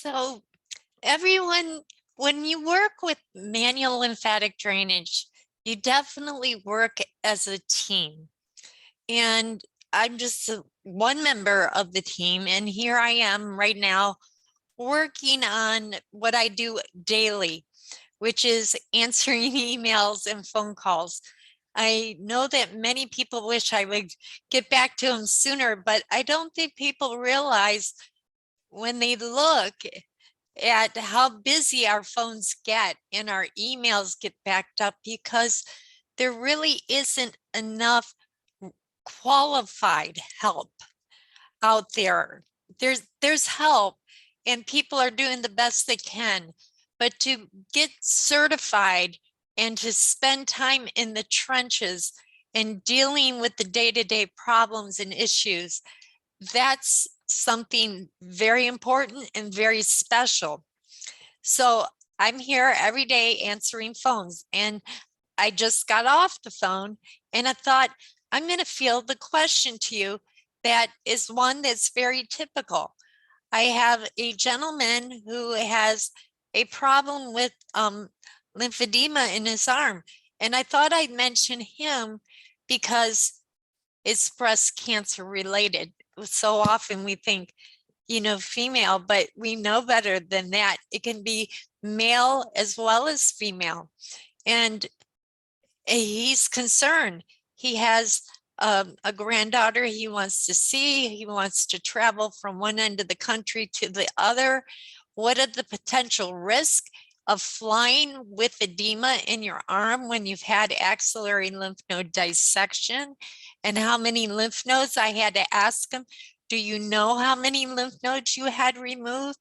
So everyone, when you work with manual lymphatic drainage, you definitely work as a team. And I'm just one member of the team. And here I am right now working on what I do daily, which is answering emails and phone calls. I know that many people wish I would get back to them sooner, but I don't think people realize when they look at how busy our phones get and our emails get backed up, because there really isn't enough qualified help out there. There's help and people are doing the best they can, but to get certified and to spend time in the trenches and dealing with the day-to-day problems and issues, that's something very important and very special. So I'm here every day answering phones, and I just got off the phone and I thought, I'm going to field the question to you that is one that's very typical. I have a gentleman who has a problem with lymphedema in his arm, and I thought I'd mention him because it's breast cancer related. So often we think, female, but we know better than that. It can be male as well as female. And he's concerned. He has a granddaughter he wants to see. He wants to travel from one end of the country to the other. What are the potential risks of flying with edema in your arm when you've had axillary lymph node dissection? And how many lymph nodes? I had to ask him, do you know how many lymph nodes you had removed?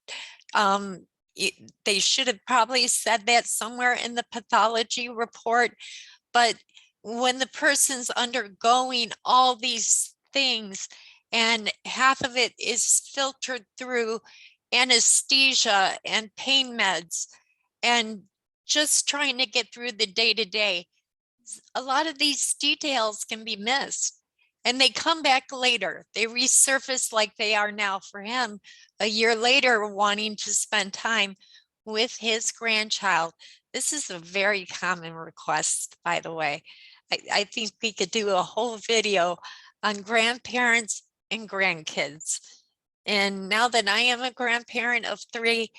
They should have probably said that somewhere in the pathology report. But when the person's undergoing all these things and half of it is filtered through anesthesia and pain meds and just trying to get through the day-to-day, a lot of these details can be missed and they come back later. They resurface like they are now for him a year later, wanting to spend time with his grandchild. This is a very common request, by the way. I think we could do a whole video on grandparents and grandkids. And now that I am a grandparent of 3,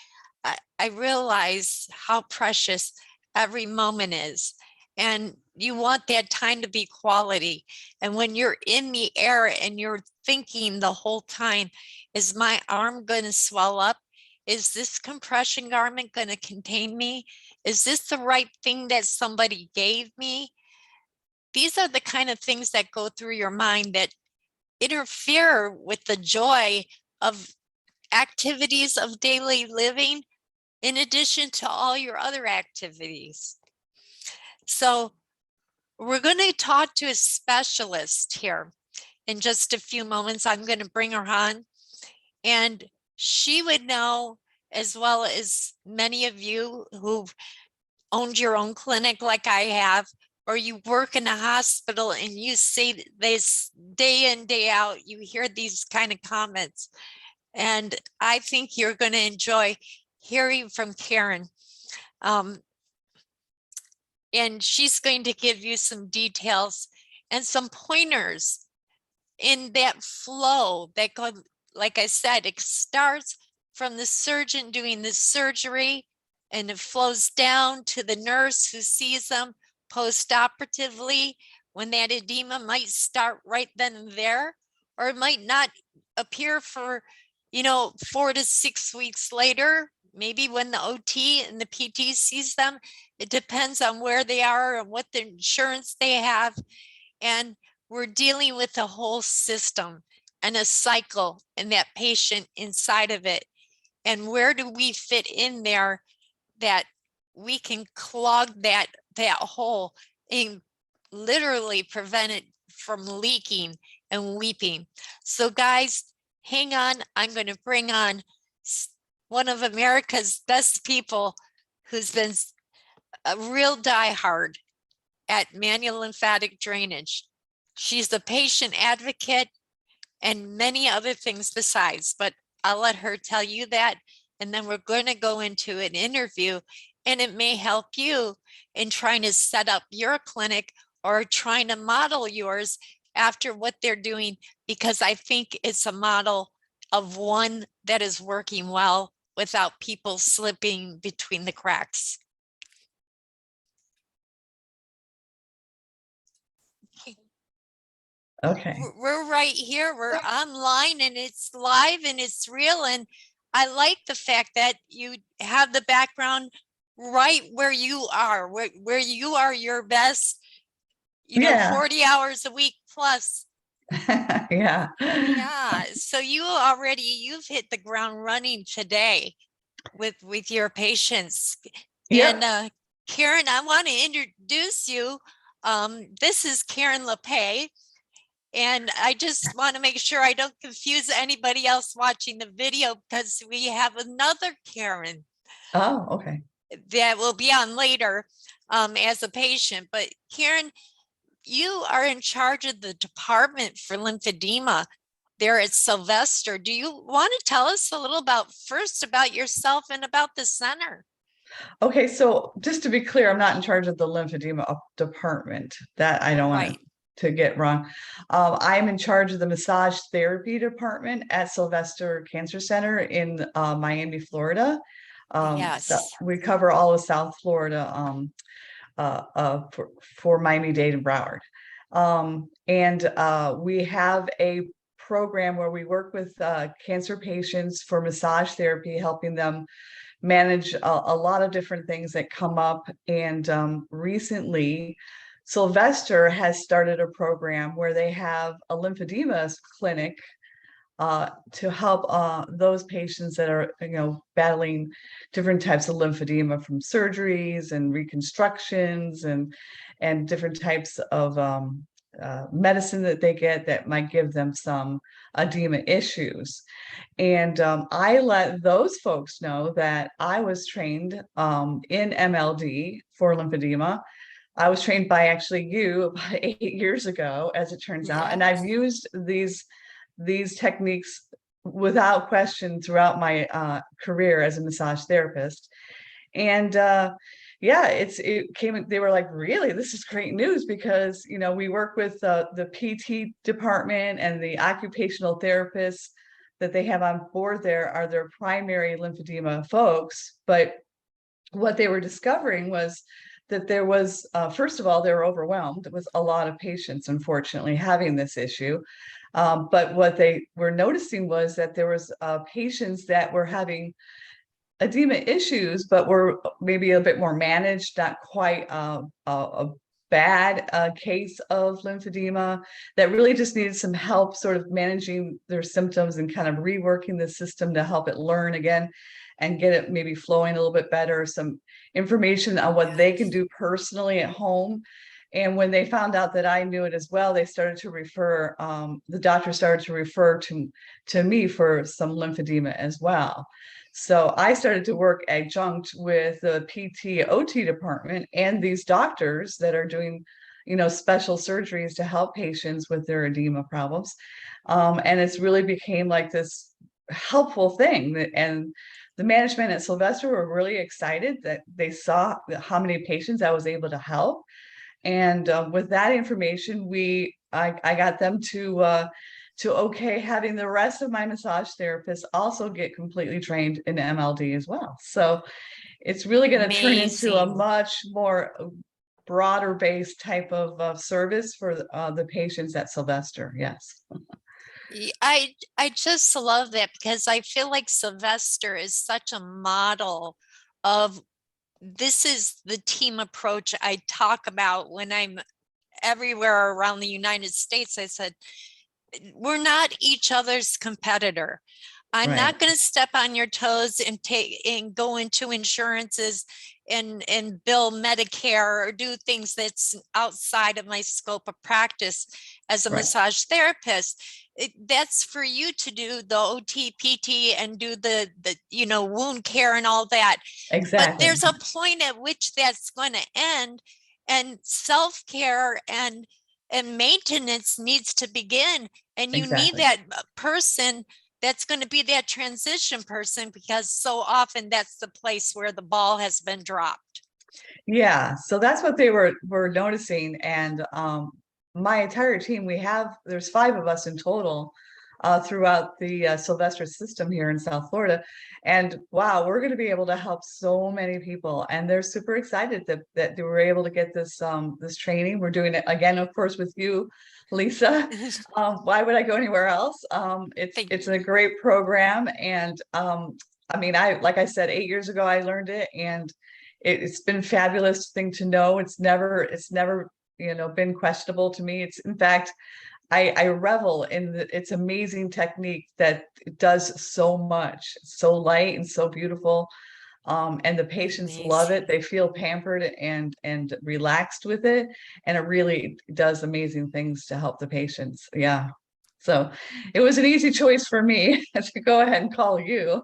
I realize how precious every moment is. And you want that time to be quality. And when you're in the air and you're thinking the whole time, is my arm going to swell up? Is this compression garment going to contain me? Is this the right thing that somebody gave me? These are the kind of things that go through your mind that interfere with the joy of activities of daily living, in addition to all your other activities. So we're going to talk to a specialist here in just a few moments. I'm going to bring her on, and she would know, as well as many of you who've owned your own clinic like I have, or you work in a hospital and you see this day in, day out, you hear these kind of comments. And I think you're going to enjoy hearing from Karen. And she's going to give you some details and some pointers in that flow that go, like I said, it starts from the surgeon doing the surgery and it flows down to the nurse who sees them post-operatively, when that edema might start right then and there, or it might not appear for 4 to 6 weeks later, maybe when the OT and the PT sees them. It depends on where they are and what the insurance they have. And we're dealing with the whole system and a cycle and that patient inside of it. And where do we fit in there that we can clog that hole and literally prevent it from leaking and weeping? So guys, hang on. I'm going to bring on one of America's best people who's been a real diehard at manual lymphatic drainage. She's a patient advocate and many other things besides, but I'll let her tell you that. and then we're going to go into an interview, and it may help you in trying to set up your clinic or trying to model yours after what they're doing, because I think it's a model of one that is working well without people slipping between the cracks. Okay. We're right here. We're online and it's live and it's real. And I like the fact that you have the background right where you are, where you are your best, you know, Yeah. 40 hours a week plus. Yeah. Yeah. So you've hit the ground running today with your patients. Yep. And Karen, I want to introduce you. This is Karen Lipay. And I just want to make sure I don't confuse anybody else watching the video, because we have another Karen Oh, okay. that will be on later as a patient. But Karen, you are in charge of the department for lymphedema there at Sylvester. Do you want to tell us a little first about yourself and about the center? Okay, so just to be clear, I'm not in charge of the lymphedema department. That I don't want Right. to get wrong. I'm in charge of the massage therapy department at Sylvester Cancer Center in Miami, Florida. So Yes. we cover all of South Florida for Miami-Dade and Broward. And we have a program where we work with cancer patients for massage therapy, helping them manage a lot of different things that come up. And recently, Sylvester has started a program where they have a lymphedema clinic to help those patients that are, battling different types of lymphedema from surgeries and reconstructions and different types of medicine that they get that might give them some edema issues. And I let those folks know that I was trained in MLD for lymphedema. I was trained by actually you about 8 years ago, as it turns out, and I've used these techniques without question throughout my career as a massage therapist. And yeah, they were like, really, this is great news, because we work with the PT department, and the occupational therapists that they have on board there are their primary lymphedema folks. But what they were discovering was that there was, first of all, they were overwhelmed with a lot of patients, unfortunately, having this issue. But what they were noticing was that there was patients that were having edema issues, but were maybe a bit more managed, not quite a bad case of lymphedema, that really just needed some help sort of managing their symptoms and kind of reworking the system to help it learn again and get it maybe flowing a little bit better, some information on what they can do personally at home. And when they found out that I knew it as well, they started to refer, the doctor started to refer to me for some lymphedema as well. So I started to work adjunct with the PT OT department and these doctors that are doing, special surgeries to help patients with their edema problems. And it's really became like this helpful thing. And the management at Sylvester were really excited that they saw how many patients I was able to help. And with that information, I got them to okay having the rest of my massage therapists also get completely trained in MLD as well. So it's really going to turn into a much more broader based type of service for the patients at Sylvester. Yes. I just love that, because I feel like Sylvester is such a model of, this is the team approach I talk about when I'm everywhere around the United States. I said, we're not each other's competitor. I'm not going to step on your toes and go into insurances and bill Medicare or do things that's outside of my scope of practice as a massage therapist. That's for you to do the OT, PT, and do the wound care and all that. Exactly. But there's a point at which that's going to end, and self-care and maintenance needs to begin. And you need that person that's going to be that transition person, because so often that's the place where the ball has been dropped. Yeah, so that's what they were noticing. And my entire team, there's 5 of us in total throughout the Sylvester system here in South Florida. And wow, we're going to be able to help so many people. And they're super excited that they were able to get this training. We're doing it again, of course, with you, Lisa. Why would I go anywhere else? It's a great program. And I mean, like I said, 8 years ago, I learned it, and it's been a fabulous thing to know. It's never been questionable to me. It's, in fact, I revel in its amazing technique that it does so much. It's so light and so beautiful. And the patients love it. Amazing. They feel pampered and relaxed with it. And it really does amazing things to help the patients. Yeah. So it was an easy choice for me to go ahead and call you.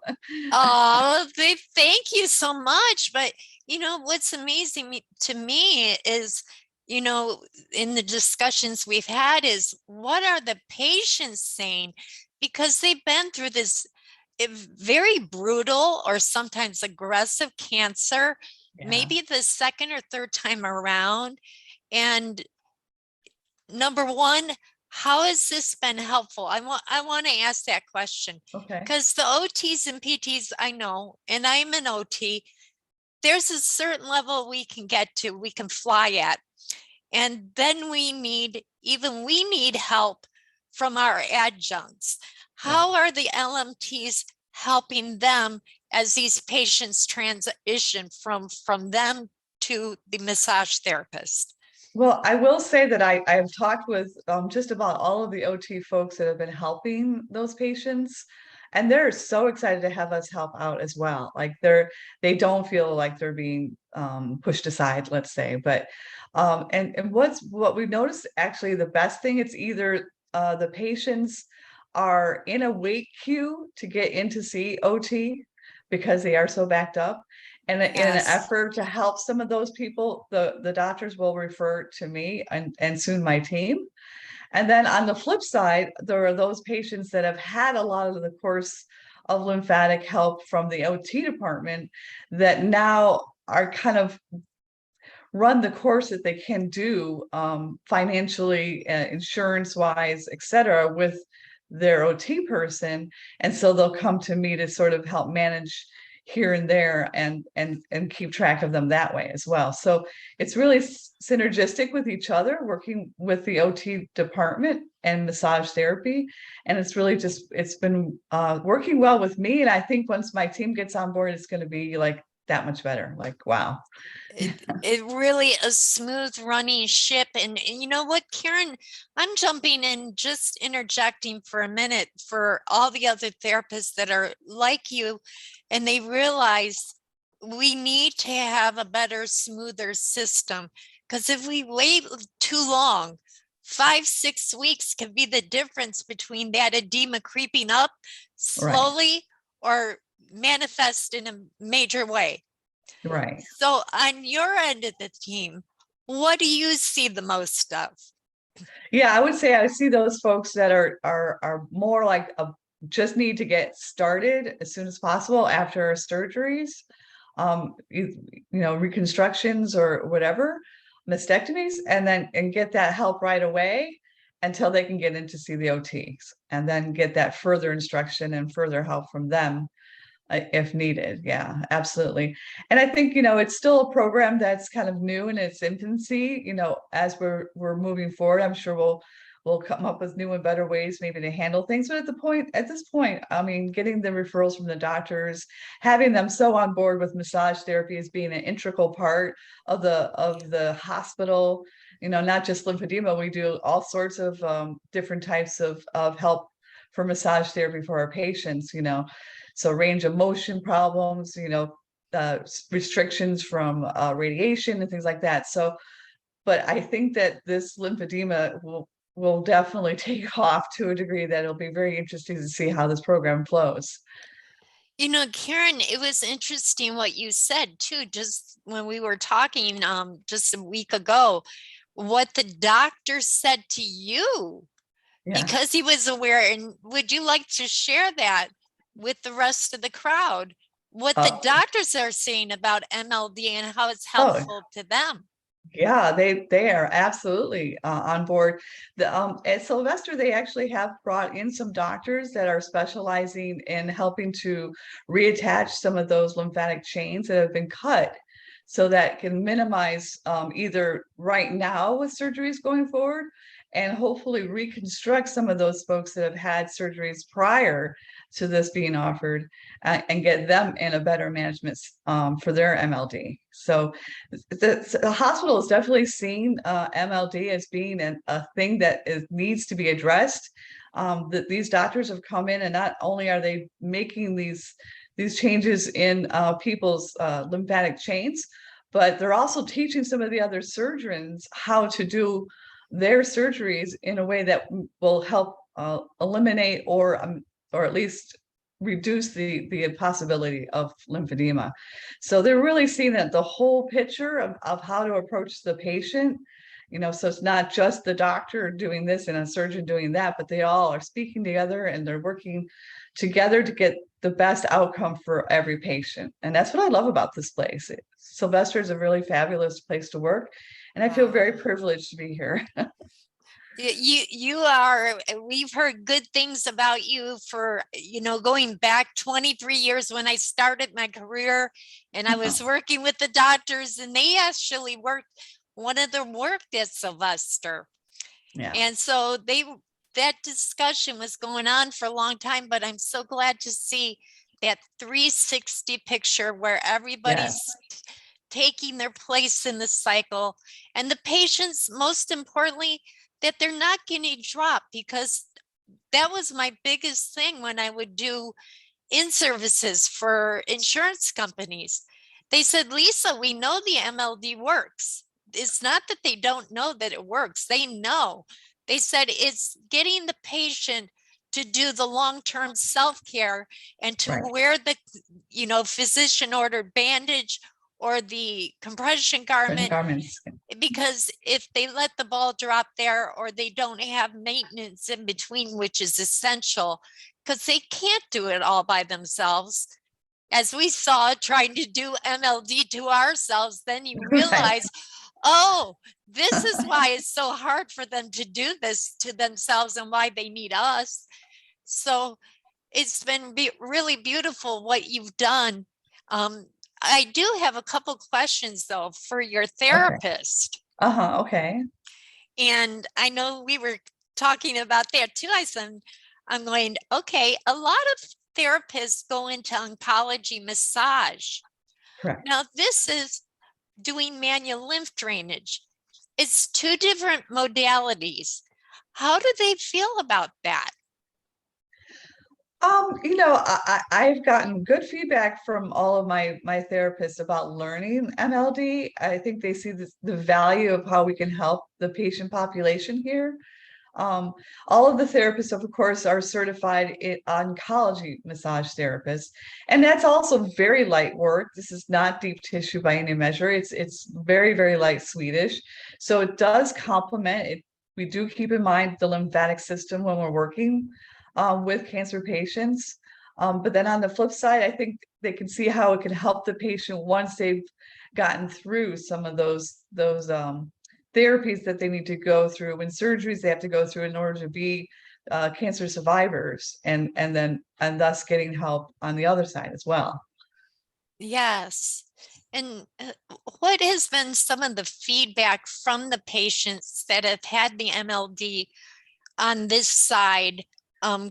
Oh, they thank you so much. But what's amazing to me is, in the discussions we've had, is what are the patients saying? Because they've been through this very brutal or sometimes aggressive cancer, Yeah. maybe the second or third time around. And number one, how has this been helpful? I want to ask that question, Okay. because the OTs and PTs, I know, and I'm an OT, there's a certain level we can get to, we can fly at. And then we need help from our adjuncts. Right. How are the LMTs helping them as these patients transition from them to the massage therapist? Well, I will say that I've talked with just about all of the OT folks that have been helping those patients, and they're so excited to have us help out as well. Like they don't feel like they're being pushed aside, let's say. But and what we've noticed, actually, the best thing, it's either the patients are in a wait queue to get in to see OT because they are so backed up. And in an Yes. effort to help some of those people, the doctors will refer to me and soon my team. And then on the flip side, there are those patients that have had a lot of the course of lymphatic help from the OT department that now are kind of run the course that they can do financially, insurance wise, et cetera, with their OT person. And so they'll come to me to sort of help manage here and there and keep track of them that way as well. So it's really synergistic with each other, working with the OT department and massage therapy. And it's been working well with me. And I think once my team gets on board, it's going to be like that much better. Like, wow. It really a smooth running ship. And you know what, Karen, I'm jumping in, just interjecting for a minute for all the other therapists that are like you, and they realize we need to have a better, smoother system. Because if we wait too long, 5-6 weeks can be the difference between that edema creeping up Right. slowly or manifest in a major way. Right. So on your end of the team, what do you see the most of? Yeah, I would say I see those folks that are more like just need to get started as soon as possible after surgeries, reconstructions or whatever, mastectomies, and get that help right away until they can get in to see the OTs, and then get that further instruction and further help from them if needed. Yeah, absolutely. And I think, it's still a program that's kind of new in its infancy. As we're moving forward, I'm sure we'll come up with new and better ways maybe to handle things. But at this point, I mean, getting the referrals from the doctors, having them so on board with massage therapy as being an integral part of the hospital, not just lymphedema. We do all sorts of different types of help for massage therapy for our patients. So range of motion problems, restrictions from radiation and things like that. So, but I think that this lymphedema will definitely take off to a degree that it'll be very interesting to see how this program flows. Karen, it was interesting what you said too, just when we were talking just a week ago, what the doctor said to you. Yeah. because he was aware. And would you like to share that with the rest of the crowd? What the Uh, doctors are saying about MLD and how it's oh, helpful to them? yeah, they are absolutely on board. At Sylvester, they actually have brought in some doctors that are specializing in helping to reattach some of those lymphatic chains that have been cut, so that can minimize either right now with surgeries going forward, and hopefully reconstruct some of those folks that have had surgeries prior to this being offered, and get them in a better management for their MLD. So the hospital is definitely seeing MLD as being a thing that needs to be addressed. That these doctors have come in, and not only are they making these changes in people's lymphatic chains, but they're also teaching some of the other surgeons how to do their surgeries in a way that will help eliminate or at least reduce the possibility of lymphedema. So they're really seeing that the whole picture of how to approach the patient, so it's not just the doctor doing this and a surgeon doing that, but they all are speaking together and they're working together to get the best outcome for every patient. And that's what I love about this place. Sylvester is a really fabulous place to work, and I feel very privileged to be here. You are, we've heard good things about you for, going back 23 years when I started my career, and I was working with the doctors, and they actually one of them worked at Sylvester. Yeah. And so that discussion was going on for a long time, but I'm so glad to see that 360 picture where everybody's Yes. taking their place in the cycle, and the patients, most importantly, that they're not getting dropped, because that was my biggest thing when I would do in-services for insurance companies. They said, Lisa, we know the MLD works. It's not that they don't know that it works. They know. They said it's getting the patient to do the long-term self-care and to Right. wear the, physician ordered bandage or the compression Prison garment, garments. because if they let the ball drop there or they don't have maintenance in between, which is essential, because they can't do it all by themselves. As we saw trying to do MLD to ourselves, then you Right. realize, oh, this is why it's so hard for them to do this to themselves and why they need us. So it's been really beautiful what you've done. Um, I do have a couple questions though for your Okay. therapist. Uh-huh. Okay. And I know we were talking about that too. I'm going, okay, a lot of therapists go into oncology massage. Correct. Now, this is doing manual lymph drainage. It's two different modalities. How do they feel about that? I've gotten good feedback from all of my therapists about learning MLD. I think they see the value of how we can help the patient population here. Um, all of the therapists, of course, are certified oncology massage therapists, and that's also very light work. This is not deep tissue by any measure. It's very, very light Swedish, so it does complement it. We do keep in mind the lymphatic system when we're working with cancer patients. But then on the flip side, I think they can see how it can help the patient once they've gotten through some of those therapies that they need to go through, and surgeries they have to go through in order to be cancer survivors, and thus getting help on the other side as well. Yes. And what has been some of the feedback from the patients that have had the MLD on this side,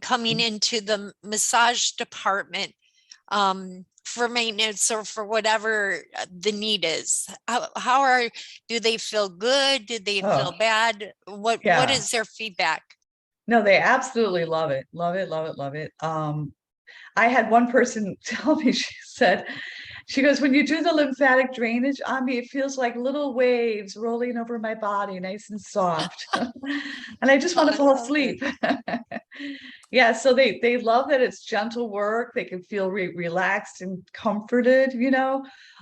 coming into the massage department for maintenance or for whatever the need is? Do they feel good? Do they Oh, feel bad? What yeah. is their feedback? No, they absolutely love it. Love it, love it, love it. I had one person tell me, she goes, when you do the lymphatic drainage on me, it feels like little waves rolling over my body, nice and soft. And I just Oh, want to I fall love it. asleep. Yeah, so they love that it's gentle work. They can feel relaxed and comforted.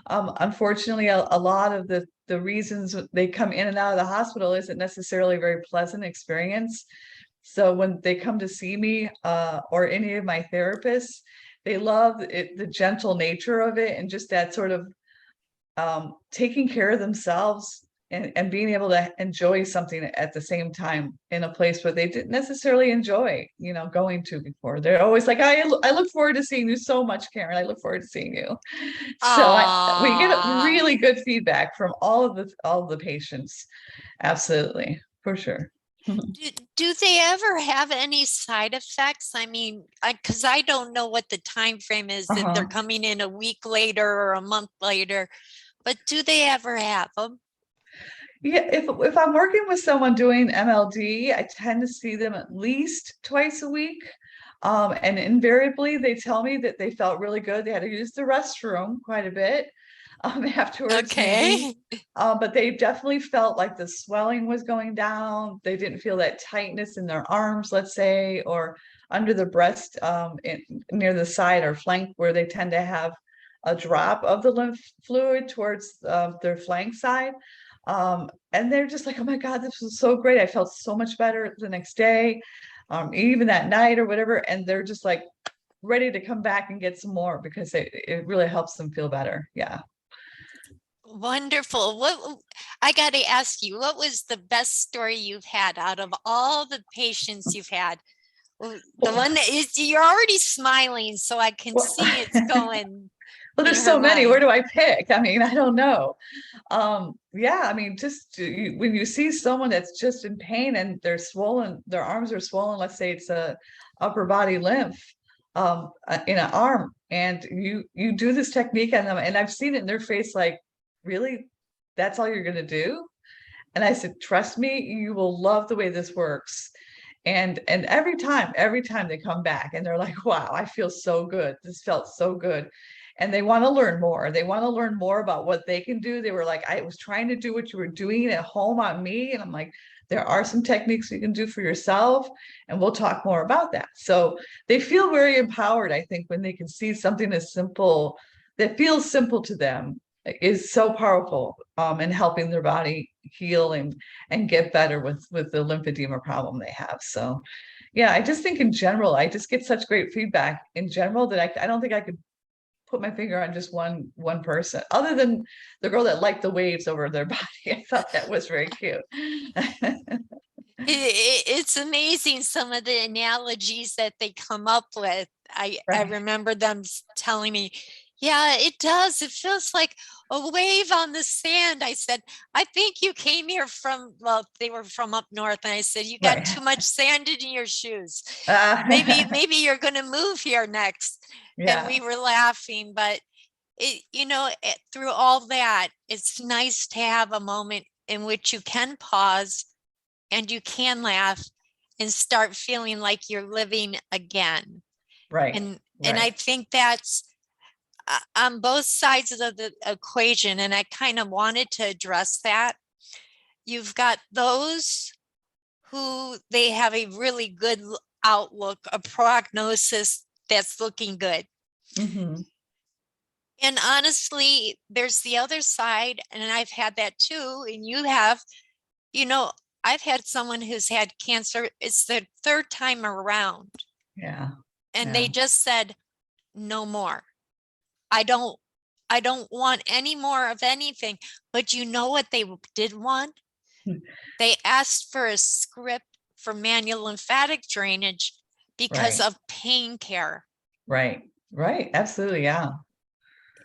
Unfortunately, a lot of the reasons they come in and out of the hospital isn't necessarily a very pleasant experience. So when they come to see me, or any of my therapists, they love it, the gentle nature of it, and just that sort of taking care of themselves, and being able to enjoy something at the same time in a place where they didn't necessarily enjoy, going to before. They're always like, I look forward to seeing you so much, Karen. I look forward to seeing you. So we get Ah, really good feedback from all of the patients. Absolutely, for sure. do they ever have any side effects? I mean, because I don't know what the time frame is, if they're Uh-huh. coming in a week later or a month later, but do they ever have them? Yeah, if I'm working with someone doing MLD, I tend to see them at least twice a week. And invariably they tell me that they felt really good. They had to use the restroom quite a bit afterwards, maybe. Okay. But they definitely felt like the swelling was going down. They didn't feel that tightness in their arms, let's say, or under the breast, near the side or flank, where they tend to have a drop of the lymph fluid towards their flank side. And they're just like, oh my God, this was so great. I felt so much better the next day, even that night or whatever. And they're just like ready to come back and get some more because it really helps them feel better. Yeah. Wonderful. I got to ask you, what was the best story you've had out of all the patients you've had? The Well, one that is, you're already smiling, so I can well, see it's going well, in there's her so many. Where mind. do I pick? I mean, I don't know. Yeah, I mean, when you see someone that's just in pain and they're swollen, their arms are swollen, let's say it's a upper body lymph, in an arm, and you do this technique on them, and I've seen it in their face, like, really, that's all you're gonna do? And I said, trust me, you will love the way this works. And every time they come back and they're like, wow, I feel so good. This felt so good. And they want to learn more. They want to learn more about what they can do. They were like, I was trying to do what you were doing at home on me. And I'm like, there are some techniques you can do for yourself, and we'll talk more about that. So they feel very empowered, I think, when they can see something as simple that feels simple to them is so powerful, in helping their body heal and get better with the lymphedema problem they have. So yeah, I just think in general, I just get such great feedback in general that I don't think I could put my finger on just one person, other than the girl that liked the waves over their body. I thought that was very cute. It's amazing some of the analogies that they come up with. I Right, remember them telling me, yeah, it does. It feels like a wave on the sand. I said, I think you came here from, well, they were from up north. And I said, you got right. too much sand in your shoes. Uh, Maybe you're going to move here next. And yeah, we were laughing, but through all that, it's nice to have a moment in which you can pause and you can laugh and start feeling like you're living again. right, And I right, think that's on both sides of the equation. And I kind of wanted to address that. You've got those who they have a really good outlook, a prognosis that's looking good. hmm, And honestly, there's the other side, and I've had that too. And you have, you know, I've had someone who's had cancer, it's their third time around, yeah, and yeah, they just said, no more. I don't, I don't want any more of anything. But you know what they did want? They asked for a script for manual lymphatic drainage because right, of pain care. right, right, absolutely, yeah,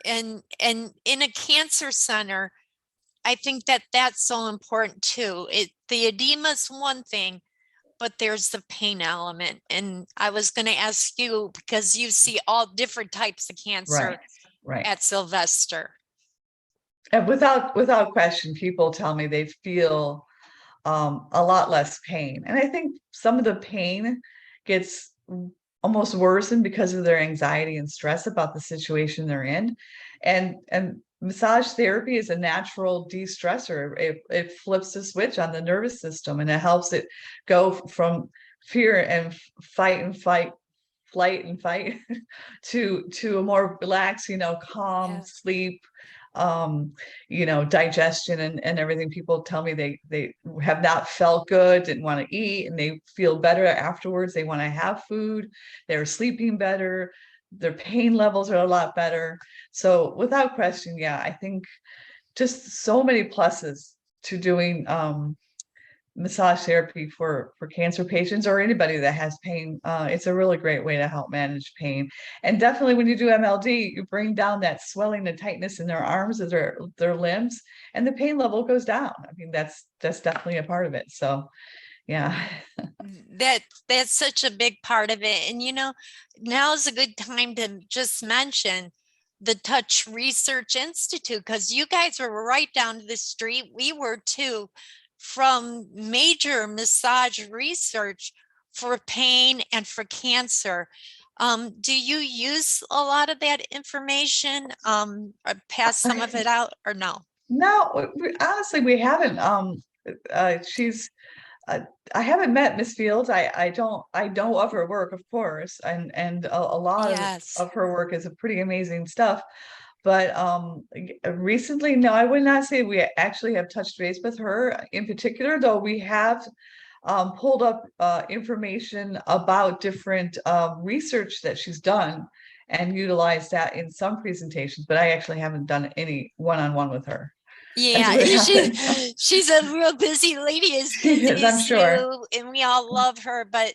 And in a cancer center, I think that that's so important too. The edema is one thing, but there's the pain element. And I was going to ask you, because you see all different types of right, cancer right. at Sylvester. And without question, people tell me they feel a lot less pain. And I think some of the pain gets almost worsened because of their anxiety and stress about the situation they're in. And massage therapy is a natural de-stressor. It flips the switch on the nervous system, and it helps it go from fear and flight and fight to a more relaxed, calm Yes. sleep, digestion and everything. People tell me they have not felt good, didn't want to eat, and they feel better afterwards. They want to have food. They're sleeping better. Their pain levels are a lot better. So without question, yeah, I think just so many pluses to doing massage therapy for cancer patients or anybody that has pain. It's a really great way to help manage pain. And definitely when you do MLD, you bring down that swelling and tightness in their arms or their limbs, and the pain level goes down. I mean, that's definitely a part of it. So yeah. That that's such a big part of it. And now is a good time to just mention the Touch Research Institute, because you guys were right down the street. We were too, from major massage research for pain and for cancer. Do you use a lot of that information, or pass some of it out, or no? No, honestly, we haven't. She's I haven't met Miss Fields. I know of her work, of course, and a lot Yes. of her work is a pretty amazing stuff. But recently, no, I would not say we actually have touched base with her in particular, though we have pulled up information about different research that she's done and utilized that in some presentations, but I actually haven't done any one-on-one with her. As Yeah, would happen. she's a real busy lady, as She busy is, I'm as sure. you, and we all love her. But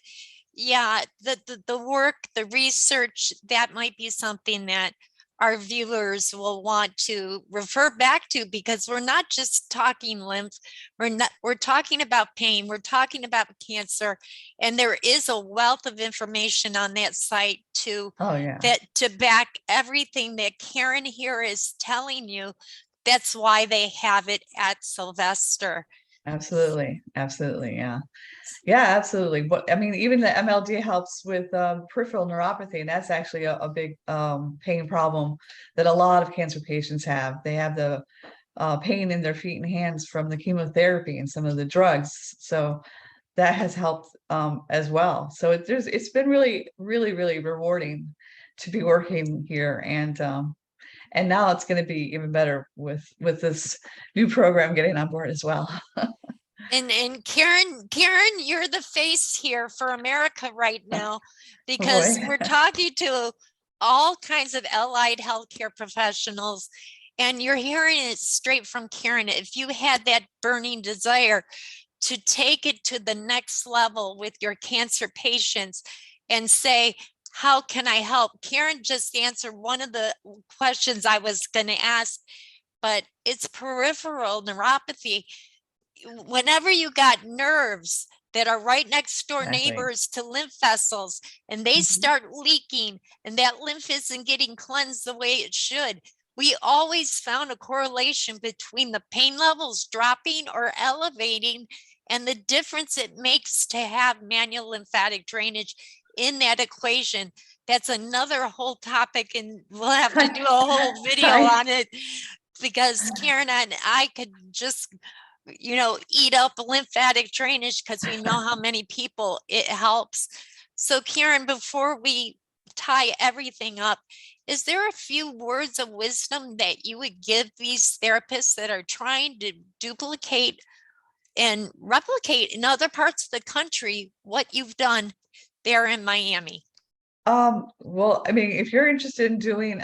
yeah, the work, the research, that might be something that our viewers will want to refer back to, because we're not just talking lymph, we're talking about pain, we're talking about cancer, and there is a wealth of information on that site to Oh yeah, that to back everything that Karen here is telling you. That's why they have it at Sylvester. absolutely, absolutely, yeah. Yeah, absolutely. But I mean, even the MLD helps with peripheral neuropathy, and that's actually a big pain problem that a lot of cancer patients have. They have the pain in their feet and hands from the chemotherapy and some of the drugs. So that has helped as well. So it's been really, really, really rewarding to be working here, and now it's going to be even better with this new program getting on board as well. And Karen, you're the face here for America right now, Oh boy. because we're talking to all kinds of allied healthcare professionals, and you're hearing it straight from Karen. If you had that burning desire to take it to the next level with your cancer patients and say, how can I help? Karen just answered one of the questions I was going to ask, but it's peripheral neuropathy. Whenever you got nerves that are right next door Exactly. neighbors to lymph vessels, and they Mhm. start leaking, and that lymph isn't getting cleansed the way it should, we always found a correlation between the pain levels dropping or elevating and the difference it makes to have manual lymphatic drainage in that equation. That's another whole topic, and we'll have to do a whole video I, on it, because Karen and I could just eat up lymphatic drainage, because we know how many people it helps. So Karen, before we tie everything up, is there a few words of wisdom that you would give these therapists that are trying to duplicate and replicate in other parts of the country what you've done there in Miami? well, I mean, if you're interested in doing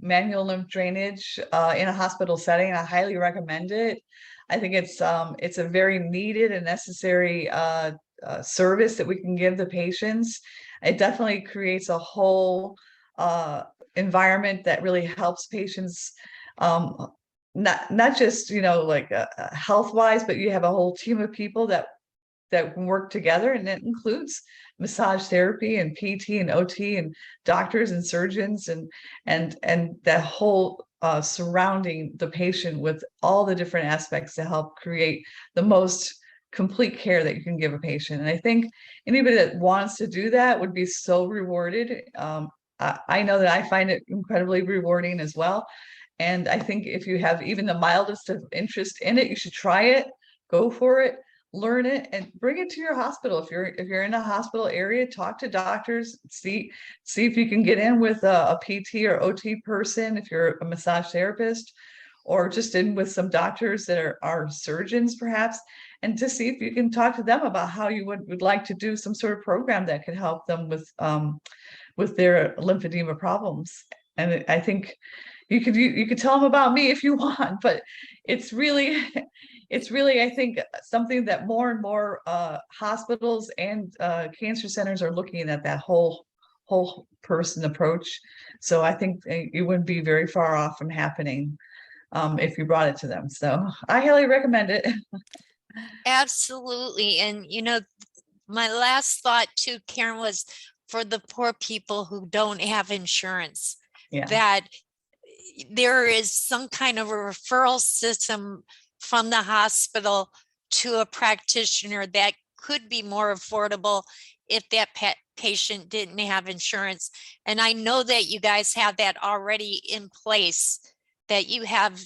manual lymph drainage in a hospital setting, I highly recommend it. I think it's a very needed and necessary service that we can give the patients. It definitely creates a whole uh, environment that really helps patients, um, not just like health wise, but you have a whole team of people that can work together, and it includes massage therapy and PT and OT and doctors and surgeons and that whole surrounding the patient with all the different aspects to help create the most complete care that you can give a patient. And I think anybody that wants to do that would be so rewarded. I know that I find it incredibly rewarding as well. And I think if you have even the mildest of interest in it, you should try it, go for it, learn it, and bring it to your hospital. If you're in a hospital area, talk to doctors, see if you can get in with a PT or OT person if you're a massage therapist, or just in with some doctors that are surgeons perhaps, and to see if you can talk to them about how you would like to do some sort of program that could help them with their lymphedema problems. And I think you could tell them about me if you want, but it's really it's really, I think, something that more and more hospitals and cancer centers are looking at, that whole person approach. So I think it wouldn't be very far off from happening if you brought it to them. So I highly recommend it. Absolutely. And, my last thought too, Karen, was for the poor people who don't have insurance, Yeah, that there is some kind of a referral system from the hospital to a practitioner that could be more affordable if that patient didn't have insurance. And I know that you guys have that already in place, that you have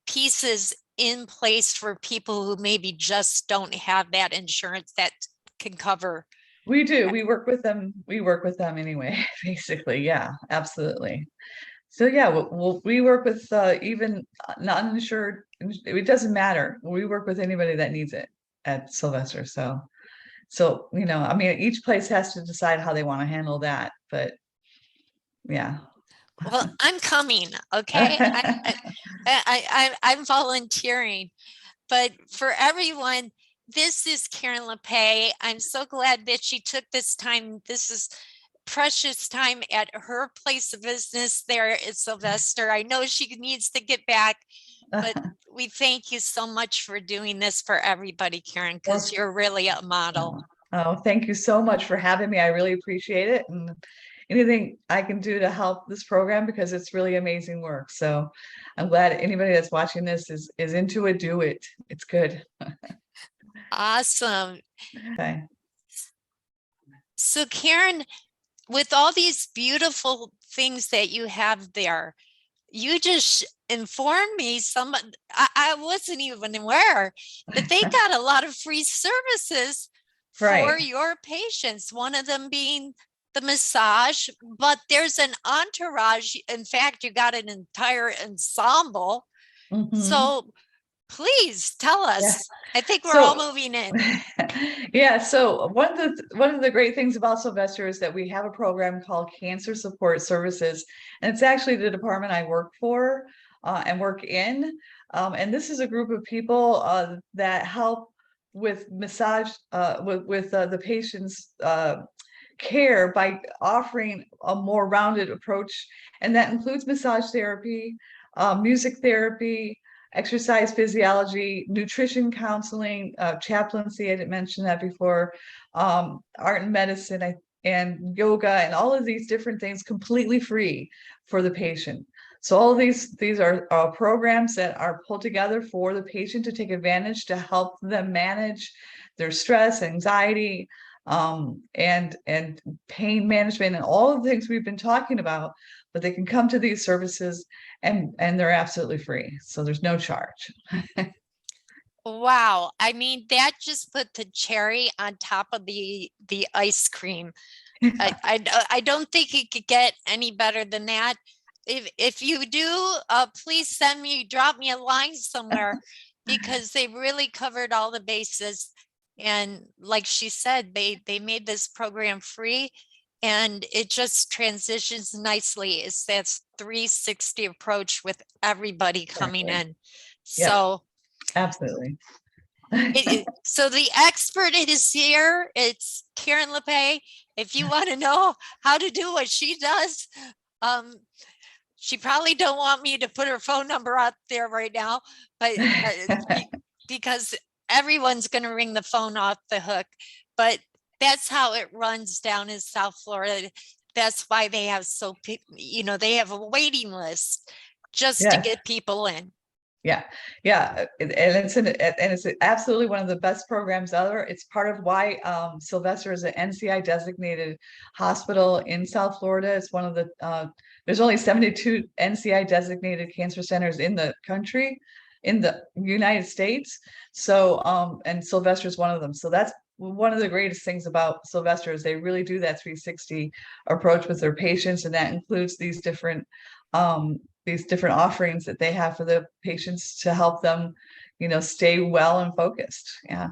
pieces in place for people who maybe just don't have that insurance that can cover. we do. We work with them. We work with them anyway, basically. Yeah, absolutely. So yeah, we work with even non-insured. It doesn't matter. We work with anybody that needs it at Sylvester. So I mean, each place has to decide how they want to handle that. But yeah. Well, I'm coming, okay? I'm volunteering. But for everyone, this is Karen Lipay. I'm so glad that she took this time. This is precious time at her place of business there at Sylvester. I know she needs to get back, but we thank you so much for doing this for everybody, Karen, because you're really a model. Oh, thank you so much for having me. I really appreciate it. And anything I can do to help this program, because it's really amazing work. So I'm glad anybody that's watching this is into it, do it. It's good. Awesome. Okay. So Karen, with all these beautiful things that you have there, you just informed me I wasn't even aware that they got a lot of free services for Right. your patients, one of them being the massage, but there's an entourage. In fact, you got an entire ensemble. Mhm. So please tell Yeah. us. I think we're all So moving in. yeah, so one of the great things about Sylvester is that we have a program called Cancer Support Services, and it's actually the department I work for and work in. And this is a group of people that help with massage with the patient's care by offering a more rounded approach, and that includes massage therapy, music therapy, exercise physiology, nutrition counseling, chaplaincy, I didn't mention that before, art and medicine, and yoga, and all of these different things completely free for the patient. So all of these are programs that are pulled together for the patient to take advantage, to help them manage their stress, anxiety, and pain management, and all of the things we've been talking about. But they can come to these services and they're absolutely free. So there's no charge. Wow. I mean, that just put the cherry on top of the ice cream. I don't think it could get any better than that. If you do, please drop me a line somewhere, because they really covered all the bases. And like she said, they made this program free, and it just transitions nicely. It's that 360 approach with everybody coming Exactly. in. Yep, So absolutely. so the expert is here. It's Karen Lipay. If you want to know how to do what she does, um, she probably don't want me to put her phone number out there right now, but because everyone's going to ring the phone off the hook. But that's how it runs down in South Florida. That's why they have they have a waiting list just to Yes. get people in. Yeah, yeah, and it's absolutely one of the best programs ever. It's part of why Sylvester is an NCI designated hospital in South Florida. It's one of the there's only 72 NCI designated cancer centers in the country, in the United States. So and Sylvester is one of them. So that's one of the greatest things about Sylvester, is they really do that 360 approach with their patients, and that includes these different these different offerings that they have for the patients to help them, stay well and focused. Yeah.